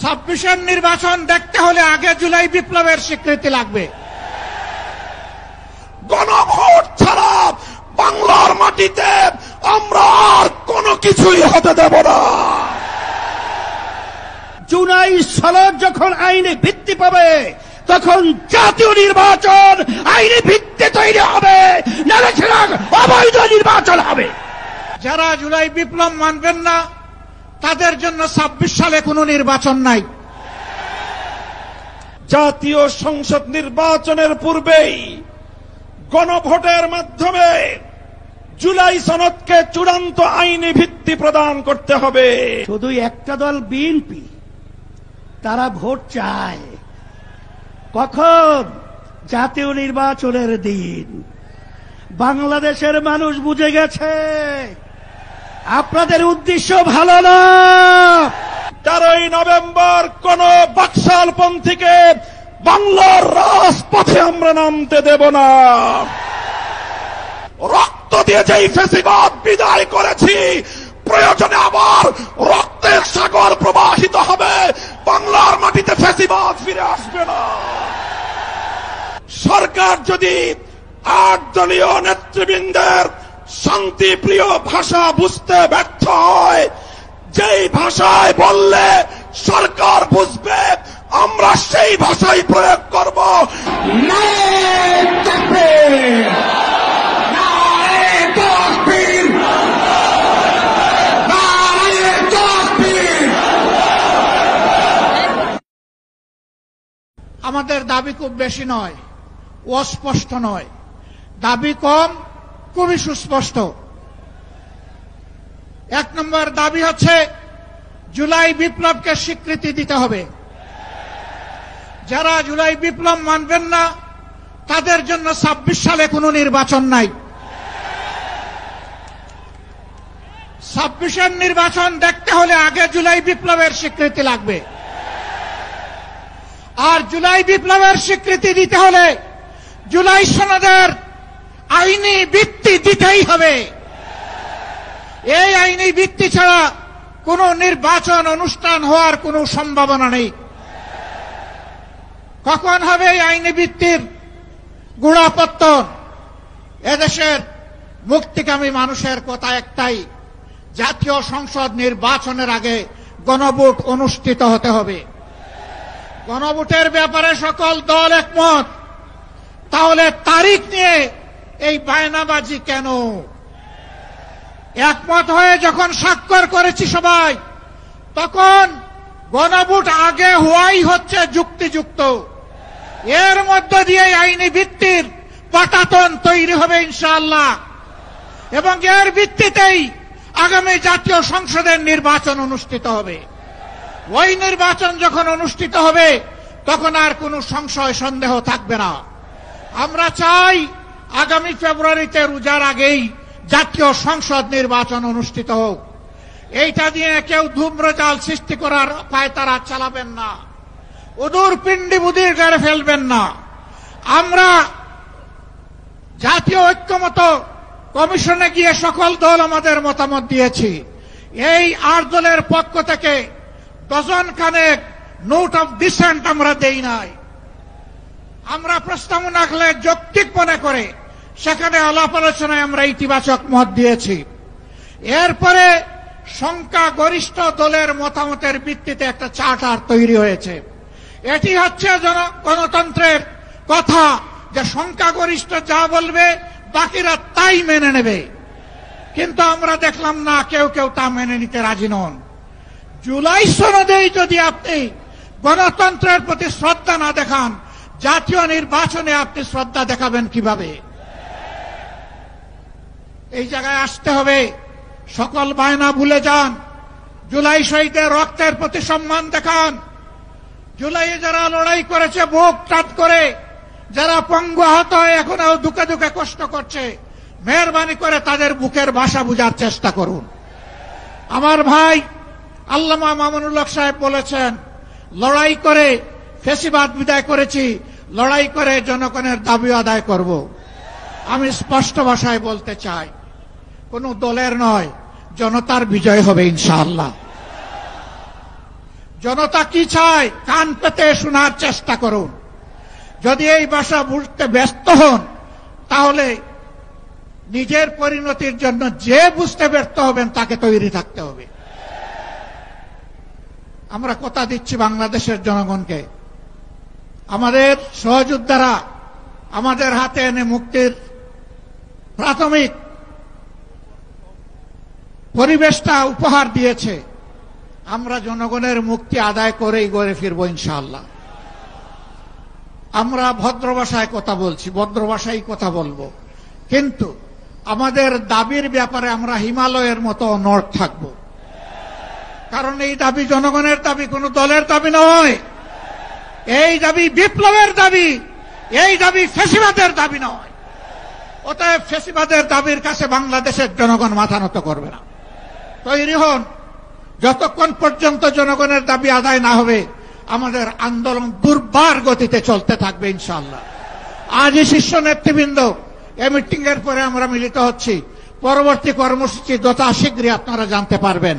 26-এর নির্বাচন দেখতে হলে আগে জুলাই বিপ্লবের স্বীকৃতি লাগবে। গণভোট ছাড়া বাংলার মাটিতে আমরা আর কোনো কিছুই হতে দেব না। জুলাই সনদ যখন আইনি ভিত্তি পাবে তখন জাতীয় নির্বাচন আইনি ভিত্তি তৈরি হবে, নাহলে সেটা অবৈধ নির্বাচন হবে। যারা জুলাই বিপ্লব মানবেন না তাদের জন্য 26 সালে কোনো নির্বাচন নাই। জাতীয় সংসদ নির্বাচনের পূর্বেই গণভোটের মাধ্যমে জুলাই সনদকে চূড়ান্ত আইনি ভিত্তি প্রদান করতে হবে। শুধু একটা দল বিএনপি, তারা ভোট চায় কখন? জাতীয় নির্বাচনের দিন। বাংলাদেশের মানুষ বুঝে গেছে আপনাদের উদ্দেশ্য ভালো না। 13ই নভেম্বর কোন বাকশালপন্থীকে বাংলার রাজপথে আমরা নামতে দেব না। রক্ত দিয়ে যেই ফ্যাসিবাদ বিদায় করেছি, প্রয়োজনে আবার রক্তের সাগর প্রবাহিত হবে, বাংলার মাটিতে ফ্যাসিবাদ ফিরে আসবে না। সরকার যদি 8 দলীয় নেতৃবৃন্দের শান্তিপ্রিয় ভাষা বুঝতে ব্যর্থ হয়, যেই ভাষায় বললে সরকার বুঝবে আমরা সেই ভাষাই প্রয়োগ করব। আমাদের দাবি খুব বেশি নয়, অস্পষ্ট নয়, দাবি কম, খুবই সুস্পষ্ট। 1 নম্বর দাবি হচ্ছে জুলাই বিপ্লবকে স্বীকৃতি দিতে হবে। যারা জুলাই বিপ্লব মানবেন না তাদের জন্য 26 সালে কোনো নির্বাচন নাই। 26-এর নির্বাচন দেখতে হলে আগে জুলাই বিপ্লবের স্বীকৃতি লাগবে। আর জুলাই বিপ্লবের স্বীকৃতি দিতে হলে জুলাই সনদের আইনি ভিত্তি দিতেই হবে। এই আইনি ভিত্তি ছাড়া কোনো নির্বাচন অনুষ্ঠান হওয়ার কোনো সম্ভাবনা নেই। কখন হবে এই আইনি ভিত্তির গোড়াপত্তন? এদেশের মুক্তিকামী মানুষের কথা একটাই, জাতীয় সংসদ নির্বাচনের আগে গণভোট অনুষ্ঠিত হতে হবে। গণভোটের ব্যাপারে সকল দল একমত, তাহলে তারিখ নিয়ে এই বায়নাবাজি কেন? একমত হয়ে যখন স্বাক্ষর করেছি সবাই, তখন গণভোট আগে হওয়াই হচ্ছে যুক্তিযুক্ত। এর মধ্য দিয়ে আইনি ভিত্তির পাটাতন তৈরি হবে ইনশাআল্লাহ, এবং এর ভিত্তিতেই আগামী জাতীয় সংসদের নির্বাচন অনুষ্ঠিত হবে। ওই নির্বাচন যখন অনুষ্ঠিত হবে তখন আর কোনো সংশয় সন্দেহ থাকবে না। আমরা চাই আগামী ফেব্রুয়ারিতে রোজার আগেই জাতীয় সংসদ নির্বাচন অনুষ্ঠিত হোক। এইটা দিয়ে কেউ ধূম্রজাল সৃষ্টি করার পায়তারা চালাবেন না, উদূর পিণ্ডি বুদির গাড়ে ফেলবেন না। আমরা জাতীয় ঐক্যমত কমিশনে গিয়ে সকল দল আমাদের মতামত দিয়েছি। এই 8 দলের পক্ষ থেকে ডজন খানেক নোট অফ ডিসেন্ট আমরা দেই নাই। আমরা প্রস্তাবনা রাখলে যৌক্তিক মনে করে সেখানে আলাপ আলোচনায় আমরা ইতিবাচক মত দিয়েছি। এরপরে সংখ্যাগরিষ্ঠ দলের মতামতের ভিত্তিতে একটা চার্টার তৈরি হয়েছে। এটি হচ্ছে গণতন্ত্রের কথা, যে সংখ্যাগরিষ্ঠ যা বলবে বাকিরা তাই মেনে নেবে। কিন্তু আমরা দেখলাম না, কেউ কেউ তা মেনে নিতে রাজি নন। জুলাই সনদেই যদি আপনি গণতন্ত্রের প্রতি শ্রদ্ধা না দেখান, জাতীয় নির্বাচনে আপনি শ্রদ্ধা দেখাবেন কিভাবে? এই জায়গায় আসতে হবে। সকল বায়না ভুলে যান, জুলাই শহীদের রক্তের প্রতি সম্মান দেখান। জুলাইয়ে যারা লড়াই করেছে বুক টাট করে, যারা পঙ্গু আহত হয়ে এখনো দুঃখে দুঃখে কষ্ট করছে, মেহরবানি করে তাদের বুকের ভাষা বুঝার চেষ্টা করুন। আমার ভাই আল্লামা মামুনুল হক সাহেব বলেছেন, লড়াই করে ফ্যাসিবাদ বিদায় করেছি, লড়াই করে জনগণের দাবি আদায় করব। আমি স্পষ্ট ভাষায় বলতে চাই, কোন দলের নয়, জনতার বিজয় হবে ইনশাআল্লাহ। জনতা কি চায় কান পেতে শোনার চেষ্টা করুন। যদি এই ভাষা বুঝতে ব্যস্ত হন তাহলে নিজের পরিণতির জন্য যে বুঝতে ব্যর্থ হবেন তাকে তৈরি থাকতে হবে। আমরা কথা দিচ্ছি বাংলাদেশের জনগণকে, আমাদের সহযোদ্ধারা আমাদের হাতে এনে মুক্তির প্রাথমিক পরিবেশটা উপহার দিয়েছে। আমরা জনগণের মুক্তি আদায় করেই গড়ে ফিরব ইনশাআল্লাহ। আমরা ভদ্র ভাষায় কথা বলছি, ভদ্র ভাষায় কথা বলবো, কিন্তু আমাদের দাবির ব্যাপারে আমরা হিমালয়ের মতো অনড় থাকব। কারণ এই দাবি জনগণের দাবি, কোন দলের দাবি নয়। এই দাবি বিপ্লবের দাবি, এই দাবি ফ্যাসিবাদের দাবি নয়। অতএব ফ্যাসিবাদের দাবির কাছে বাংলাদেশের জনগণ মাথা নত করবে না। তৈরি হন। যতক্ষণ পর্যন্ত জনগণের দাবি আদায় না হবে আমাদের আন্দোলন দুর্বার গতিতে চলতে থাকবে ইনশাআল্লাহ। আজই শীর্ষ নেতৃবৃন্দ এই মিটিং এর পরে আমরা মিলিত হচ্ছি। পরবর্তী কর্মসূচি যথা শীঘ্রই আপনারা জানতে পারবেন।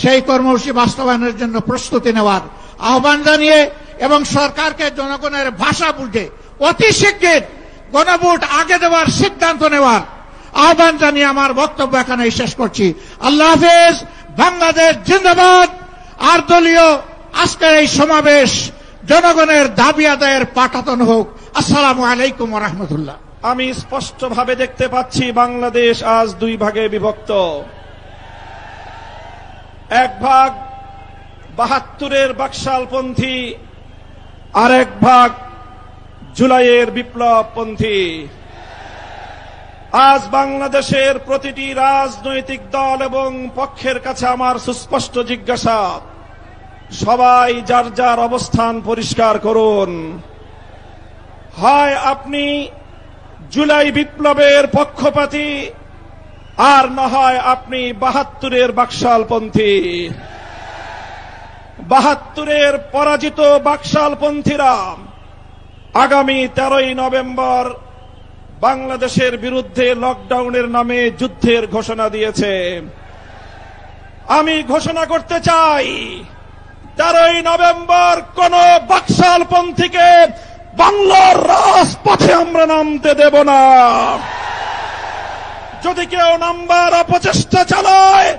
সেই কর্মসূচি বাস্তবায়নের জন্য প্রস্তুতি নেওয়ার আহ্বান জানিয়ে এবং সরকারকে জনগণের ভাষা বুঝে অতি শীঘ্র গণভোট আগে দেওয়ার সিদ্ধান্ত নেওয়ার আহ্বান জানিয়ে আমার বক্তব্য এখানে শেষ করছি। আল্লাহ হাফেজ। বাংলাদেশ জিন্দাবাদ। আর দলীয় আজকের এই সমাবেশ জনগণের দাবি আদায়ের পাঠাতন হোক। আসসালামু আলাইকুম ওয়া রাহমাতুল্লাহ। আমি স্পষ্টভাবে দেখতে পাচ্ছি বাংলাদেশ আজ দুই ভাগে বিভক্ত। এক ভাগ ৭২-এর বাকশালপন্থী, আর এক ভাগ জুলাইয়ের বিপ্লবপন্থী। আজ বাংলাদেশের প্রতিটি রাজনৈতিক দল এবং পক্ষের কাছে আমার সুস্পষ্ট জিজ্ঞাসা, সবাই যার যার অবস্থান পরিষ্কার করুন। হয় আপনি জুলাই বিপ্লবের পক্ষপাতী, আর না হয় আপনি ৭২-এর বাকশালপন্থী। ৭২-এর পরাজিত বাকশালপন্থীরা আগামী 13ই নভেম্বর বাংলাদেশের বিরুদ্ধে লকডাউনের নামে যুদ্ধের ঘোষণা দিয়েছে। আমি ঘোষণা করতে চাই 13ই নভেম্বর কোন বাকশালপন্থীকে বাংলার রাজপথে আমরা নামতে দেব না। যদি কেউ নামবার অপচেষ্টা চালায়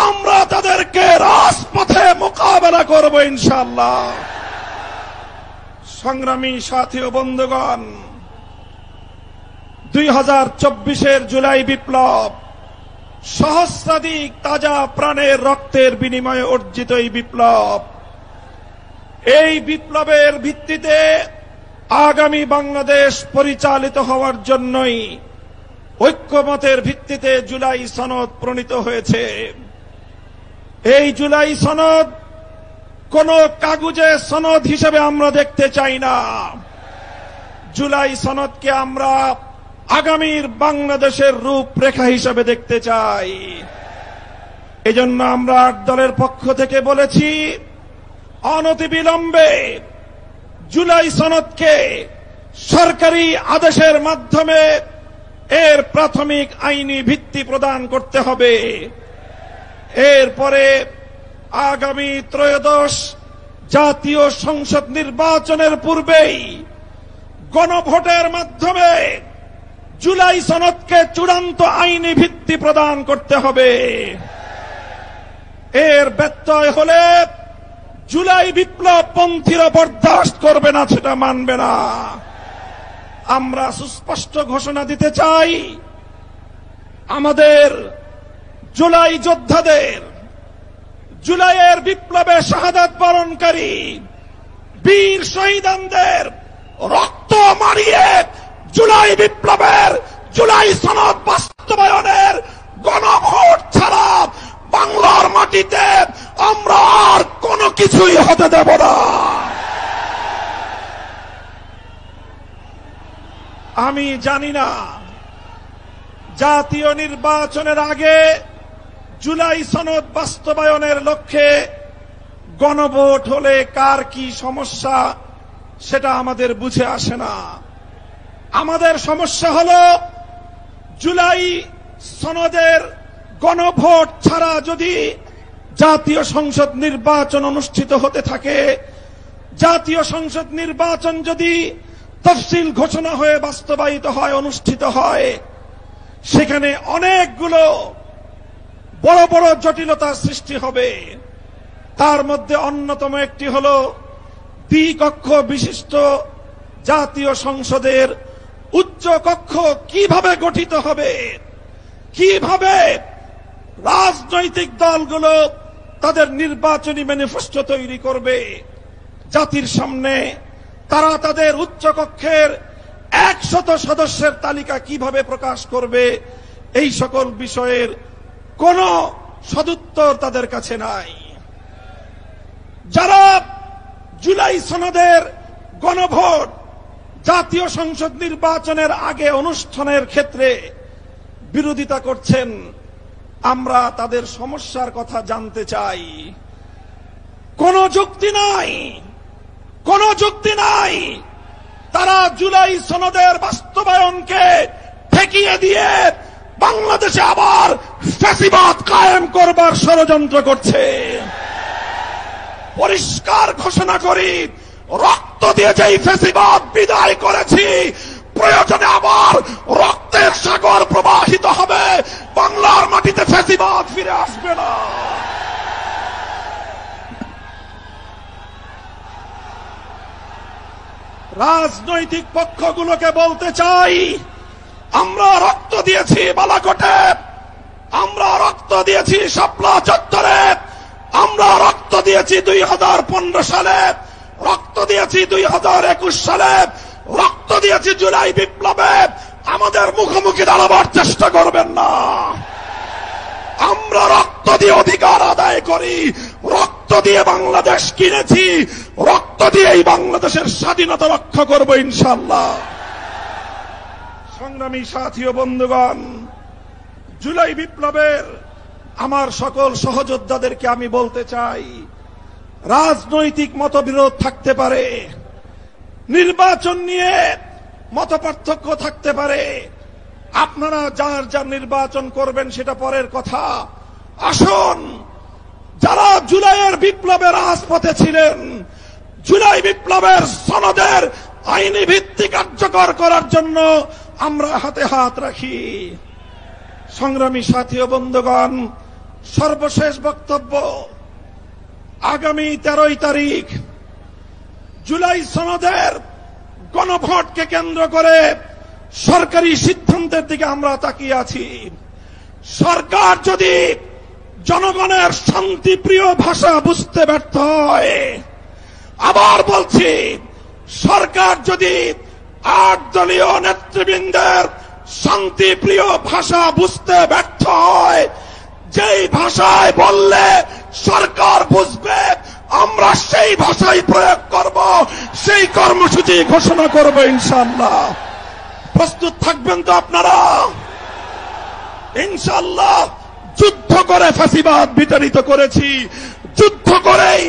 আমরা তাদেরকে রাজপথে মোকাবেলা করব ইনশাআল্লাহ। সংগ্রামী সাথী ও বন্ধুগণ, 2024-এর জুলাই বিপ্লব সহস্রাধিক তাজা প্রাণের রক্তের বিনিময়ে অর্জিত এই বিপ্লব। এই বিপ্লবের ভিত্তিতে আগামী বাংলাদেশ পরিচালিত হওয়ার জন্যই ঐক্যমতের ভিত্তিতে জুলাই সনদ প্রণীত হয়েছে। এই জুলাই সনদ কোন কাগজে সনদ হিসেবে আমরা দেখতে চাই না। জুলাই সনদকে আমরা আগামীর বাংলাদেশের রূপরেখা হিসেবে দেখতে চাই। এজন্য আমরা ৮ দলের পক্ষ থেকে বলেছি, অনতিবিলম্বে জুলাই সনদকে সরকারি আদেশের মাধ্যমে এর প্রাথমিক আইনি ভিত্তি প্রদান করতে হবে। এরপরে আগামী ত্রয়োদশ জাতীয় সংসদ নির্বাচনের পূর্বেই গণভোটের মাধ্যমে জুলাই সনদকে চূড়ান্ত আইনি ভিত্তি প্রদান করতে হবে। এর ব্যত্যয় হলে জুলাই বিপ্লবপন্থীরা বরদাস্ত করবে না, সেটা মানবে না। আমরা সুস্পষ্ট ঘোষণা দিতে চাই, আমাদের জুলাই যোদ্ধাদের, জুলাইয়ের বিপ্লবে শাহাদাত বরণকারী বীর শহীদদের রক্ত মারিয়ে জুলাই বিপ্লবের, জুলাই সনদ বাস্তবায়নের গণভোট ছাড়া বাংলার মাটিতে আমরা আর কোনো কিছুই হতে দেব না। আমি জানি না জাতীয় নির্বাচনের আগে জুলাই সনদ বাস্তবায়নের লক্ষ্যে গণভোট হলে কার কি সমস্যা সেটা আমাদের বুঝে আসে না। আমাদের সমস্যা হলো জুলাই সনদের গণভোট ছাড়া যদি জাতীয় সংসদ নির্বাচন অনুষ্ঠিত হতে থাকে, জাতীয় সংসদ নির্বাচন যদি তফসিল ঘোষণা হয়ে বাস্তবায়িত হয়, অনুষ্ঠিত হয়, সেখানে অনেকগুলো বড় বড় জটিলতার সৃষ্টি হবে। তার মধ্যে অন্যতম একটি হল দ্বিকক্ষ বিশিষ্ট জাতীয় সংসদের উচ্চ কক্ষ কিভাবে গঠিত হবে, কিভাবে রাজনৈতিক দলগুলো তাদের নির্বাচনী ম্যানিফেস্টো তৈরি করবে, জাতির সামনে তারা তাদের উচ্চ কক্ষের 100 সদস্যের তালিকা কিভাবে প্রকাশ করবে, এই সকল বিষয়ের কোন সদুত্তর তাদের কাছে নাই। যারা জুলাই সনদের গণভোট জাতীয় সংসদ নির্বাচনের আগে অনুষ্ঠানের ক্ষেত্রে বিরোধিতা করছেন, আমরা তাদের সমস্যার কথা জানতে চাই। কোন যুক্তি নাই, কোন যুক্তি নাই। তারা জুলাই সনদের বাস্তবায়নকে ঠেকিয়ে দিয়ে বাংলাদেশে আবার ফ্যাসিবাদ কায়েম করবার ষড়যন্ত্র করছে। পরিষ্কার ঘোষণা করি, রক্ত দিয়ে যেই ফ্যাসিবাদ বিদায় করেছি, প্রয়োজনে আবার রক্তের সাগর প্রবাহিত হবে, বাংলার মাটিতে ফ্যাসিবাদ ফিরে আসবে না। রাজনৈতিক পক্ষগুলোকে বলতে চাই, আমরা রক্ত দিয়েছি বালাকোটে, আমরা রক্ত দিয়েছি শাপলা চত্বরে, আমরা রক্ত দিয়েছি 2015 সালে, রক্ত দিয়েছি 2021 সালে, রক্ত দিয়েছি জুলাই বিপ্লবে। আমাদের মুখোমুখি দাঁড়াবার চেষ্টা করবেন না। আমরা রক্ত দিয়ে অধিকার আদায় করি, রক্ত দিয়ে বাংলাদেশ কিনেছি, রক্ত দিয়ে এই বাংলাদেশের স্বাধীনতা রক্ষা করব ইনশাআল্লাহ। সংগ্রামী সাথী ও বন্ধুগণ, জুলাই বিপ্লবের আমার সকল সহযোদ্ধাদেরকে আমি বলতে চাই, রাজনৈতিক মতবিরোধ থাকতে পারে, নির্বাচন নিয়ে মতপার্থক্য থাকতে পারে, আপনারা যার যার নির্বাচন করবেন সেটা পরের কথা। আসুন, যারা জুলাইয়ের বিপ্লবের রাজপথে ছিলেন, জুলাই বিপ্লবের সনদের আইনি ভিত্তি কার্যকর করার জন্য আমরা হাতে হাত রাখি। সংগ্রামী সাথী ও বন্ধুগণ, সর্বশেষ বক্তব্য, আগামী 13 তারিখ জুলাই সনদের গণভোটকে কেন্দ্র করে সরকারি সিদ্ধান্তের দিকে আমরা তাকিয়ে আছি। সরকার যদি জনগণের শান্তিপ্রিয় ভাষা বুঝতে ব্যর্থ হয়, আবার বলছি, সরকার যদি 8 দলীয় নেতৃবৃন্দের শান্তিপ্রিয় ভাষা বুঝতে ব্যর্থ হয়, যেই ভাষায় বললে সরকার বুঝবে, আমরা সেই ভাষাই প্রয়োগ করব, সেই কর্মসূচি ঘোষণা করব ইনশাআল্লাহ। প্রস্তুত থাকবেন তো আপনারা? ইনশাআল্লাহ যুদ্ধ করে ফ্যাসিবাদ বিতাড়িত করেছি, যুদ্ধ করেই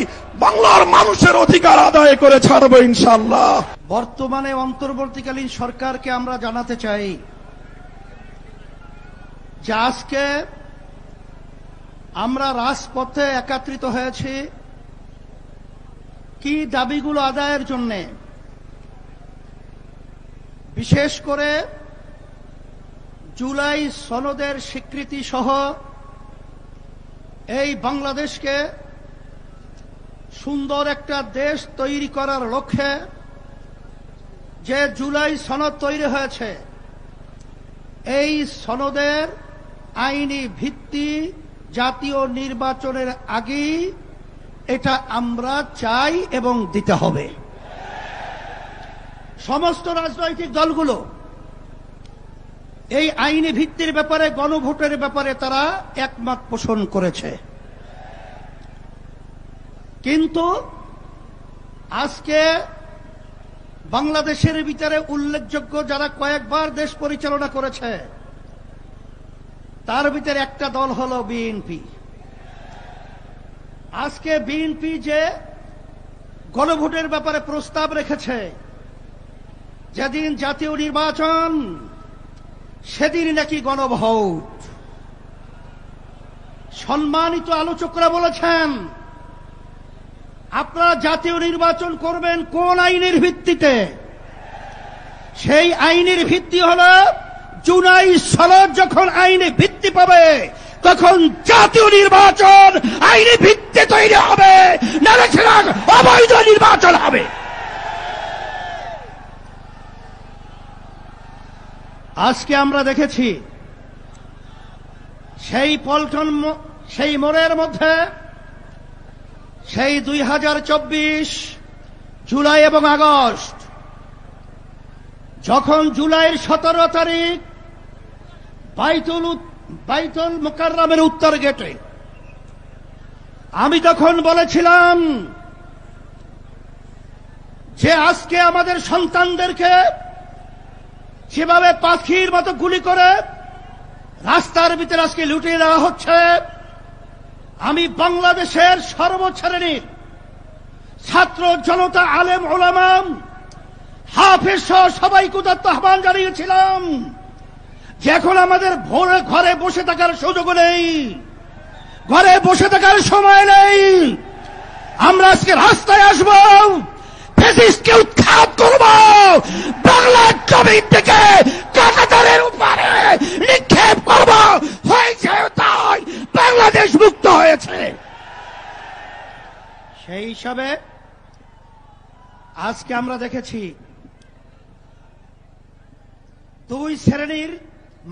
বাংলার মানুষের অধিকার আদায় করে ছাড়ব ইনশাআল্লাহ। বর্তমানে অন্তর্বর্তীকালীন সরকারকে আমরা জানাতে চাই যে আজকে আমরা রাজপথে একত্রিত হয়েছি কি দাবিগুলো আদায়ের জন্য, বিশেষ করে জুলাই সনদের স্বীকৃতি সহ এই বাংলাদেশকে সুন্দর একটা দেশ তৈরি করার লক্ষ্যে যে জুলাই সনদ তৈরি হয়েছে, এই সনদের আইনি ভিত্তি জাতীয় নির্বাচনের আগেই এটা আমরা চাই এবং দিতে হবে। সমস্ত রাজনৈতিক দলগুলো এই আইনি ভিত্তির ব্যাপারে, গণভোটের ব্যাপারে তারা একমত পোষণ করেছে, কিন্তু আজকে বাংলাদেশের ভিতরে উল্লেখযোগ্য যারা কয়েকবার দেশ পরিচালনা করেছে, তার ভিতরে একটা দল হলো বিএনপি। আজকে বিএনপি যে গণভোটের ব্যাপারে প্রস্তাব রেখেছে, যেদিন জাতীয় নির্বাচন সেদিন নাকি গণভোট, সম্মানিত আলোচকরা বলেছেন আপনারা জাতীয় নির্বাচন করবেন কোন আইনের ভিত্তিতে? সেই আইনের ভিত্তি হল জুলাই সনদ যখন আইনে ভিত্তি পাবে তখন জাতীয় নির্বাচন আইনি ভিত্তি তৈরি হবে, নাহলে সেটা অবৈধ নির্বাচন হবে। আজকে আমরা দেখেছি সেই পল্টন, সেই মোড়ের মধ্যে সেই 2024 জুলাই এবং আগস্ট, যখন জুলাইয়ের 17 তারিখ বাইতুল মুকাররমের উত্তর গেটে আমি তখন বলেছিলাম যে আজকে আমাদের সন্তানদেরকে যেভাবে পাখির মতো গুলি করে রাস্তার ভিতরে আজকে লুটিয়ে দেওয়া হচ্ছে, আমি বাংলাদেশের সর্বশ্রেণীর ছাত্র জনতা, আলেম ওলামা, হাফেজ সহ সবাইকে উদাত্ত আহ্বান জানিয়েছিলাম যে এখন আমাদের ঘরে বসে থাকার সুযোগ নেই, ঘরে বসে থাকার সময় নেই। আমরা আজকে রাস্তায় আসব, ফ্যাসিস্টকে উৎখাত করব, বাংলার জমিন থেকে কাঁটাতারের উপরে নিক্ষেপ করব। হয়েছে তাই, বাংলাদেশ মুক্ত হয়েছে। সেই হিসাবে আজকে আমরা দেখেছি দুই শ্রেণীর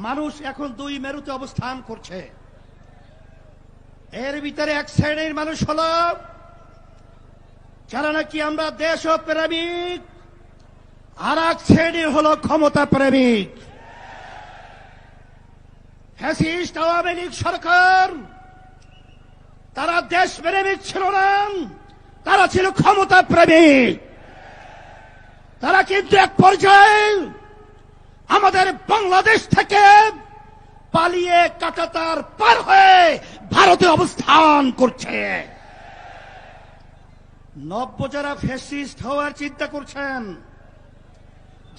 মানুষ এখন দুই মেরুতে অবস্থান করছে। এর ভিতরে এক শ্রেণীর মানুষ হল যারা নাকি আমরা দেশপ্রেমিক, আর এক শ্রেণীর হল ক্ষমতা প্রেমিক। ফ্যাসিস্ট আওয়ামী লীগ সরকার তারা দেশপ্রেমিক ছিল না, তারা ছিল ক্ষমতা প্রেমিক। তারা কিন্তু এক পর্যায়ে আমাদের বাংলাদেশ থেকে পালিয়ে কাঁটাতার পার হয়ে ভারতে অবস্থান করছে। নব্য যারা ফ্যাসিস্ট হওয়ার চিন্তা করছেন,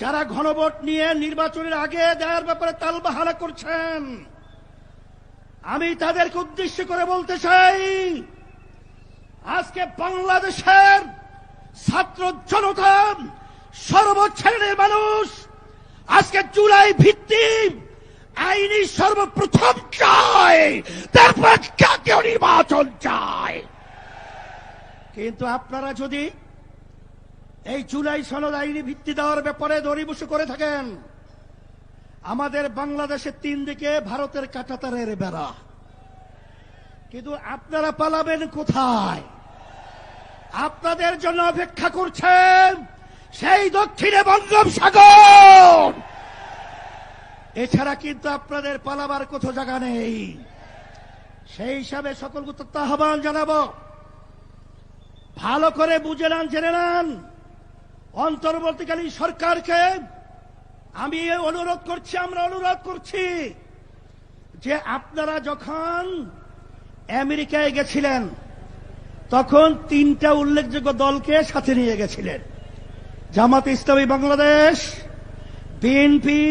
যারা গণভোট নিয়ে নির্বাচনের আগে দেওয়ার ব্যাপারে তালবাহানা করছেন, আমি তাদেরকে উদ্দেশ্য করে বলতে চাই, আজকে বাংলাদেশের ছাত্র জনতা, সর্বশ্রেণীর মানুষ আজকে জুলাই ভিত্তিক আইনি সর্বপ্রথম চায়, তারপর জাতীয় নির্বাচন চায়। কিন্তু আপনারা যদি এই জুলাই সনদ আইনি ভিত্তি দেওয়ার ব্যাপারে দড়িবসু করে থাকেন, আমাদের বাংলাদেশের 3 দিকে ভারতের কাঁটাতারের বেড়া, কিন্তু আপনারা পালাবেন কোথায়? আপনাদের জন্য অপেক্ষা করছেন সেই দক্ষিণে বঙ্গোপসাগর। এছাড়া কিন্তু আপনাদের পালাবার কোথাও জায়গা নেই। সেই হিসাবে সকলকে আহ্বান জানাবো, ভালো করে বুঝে নেন, জেনে নেন। অন্তর্বর্তীকালীন সরকারকে আমি অনুরোধ করছি, আমরা অনুরোধ করছি যে আপনারা যখন আমেরিকায় গেছিলেন তখন 3টা উল্লেখযোগ্য দলকে সাথে নিয়ে গেছিলেন, জামাত ইসলামী বাংলাদেশ, বিএনপি,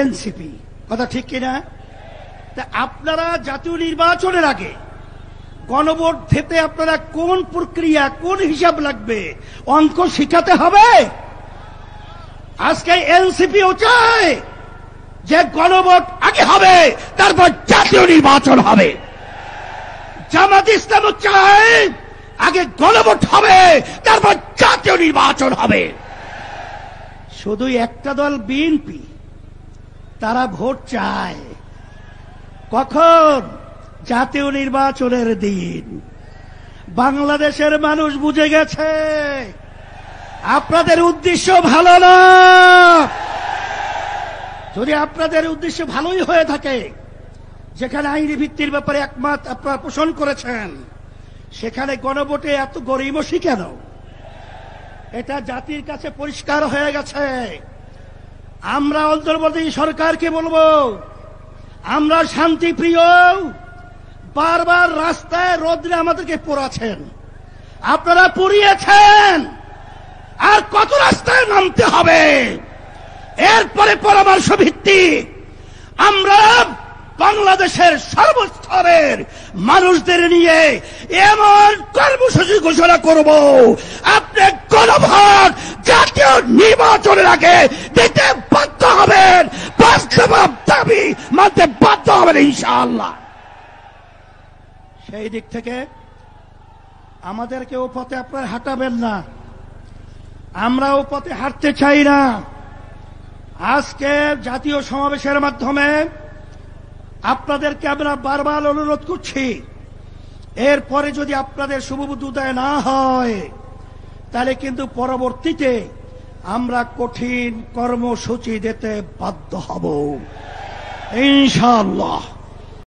এনসিপি। কথা ঠিক কিনা? তা আপনারা জাতীয় নির্বাচনের আগে গণভোট দিতে আপনারা কোন প্রক্রিয়া, কোন হিসাব লাগবে, অঙ্ক শিখাতে হবে। আজকে এনসিপিও চায় যে গণভোট আগে হবে, তারপর জাতীয় নির্বাচন হবে। জামাত ইসলামও চায় আগে গণভোট হবে, তারপর জাতীয় নির্বাচন হবে। শুধু একটা দল বিএনপি, তারা ভোট চায় কখন? জাতীয় নির্বাচনের দিন। বাংলাদেশের মানুষ বুঝে গেছে আপনাদের উদ্দেশ্য ভালো না। যদি আপনাদের উদ্দেশ্য ভালোই হয়ে থাকে, যেখানে আইনি ভিত্তির ব্যাপারে একমত আপনারা পোষণ করেছেন, সেখানে গণভোটে এত গড়িমসি কেন? এটা জাতির কাছে পরিষ্কার হয়ে গেছে। আমরা অন্তর্বর্তী সরকারকে বলবো, আমরা শান্তিপ্রিয়, বারবার রাস্তায় রোদ্রে আমাদেরকে পোড়াচ্ছেন, আপনারা পুড়িয়েছেন, আর কত রাস্তায় নামতে হবে? এরপরে পরামর্শ ভিত্তিক আমরা বাংলাদেশের সর্বস্তরের মানুষদের নিয়ে এমন কর্মসূচি ঘোষণা করব, আপনি গণভোট জাতীয় নির্বাচনের আগে দিতে বাধ্য হবেন, বাস্তব দাবি মানতে বাধ্য হবেন ইনশাআল্লাহ। সেই দিক থেকে আমাদেরকেও পথে আপনারা হাঁটাবেন না, আমরাও পথে হাঁটতে চাই না। আজকে জাতীয় সমাবেশের মাধ্যমে আপনাদেরকে আমরা বারবার অনুরোধ করছি, এরপরে যদি আপনাদের শুভবুদ্ধি উদয় না হয় তাহলে কিন্তু পরবর্তীতে আমরা কঠিন কর্মসূচি দিতে বাধ্য হব ইনশাআল্লাহ।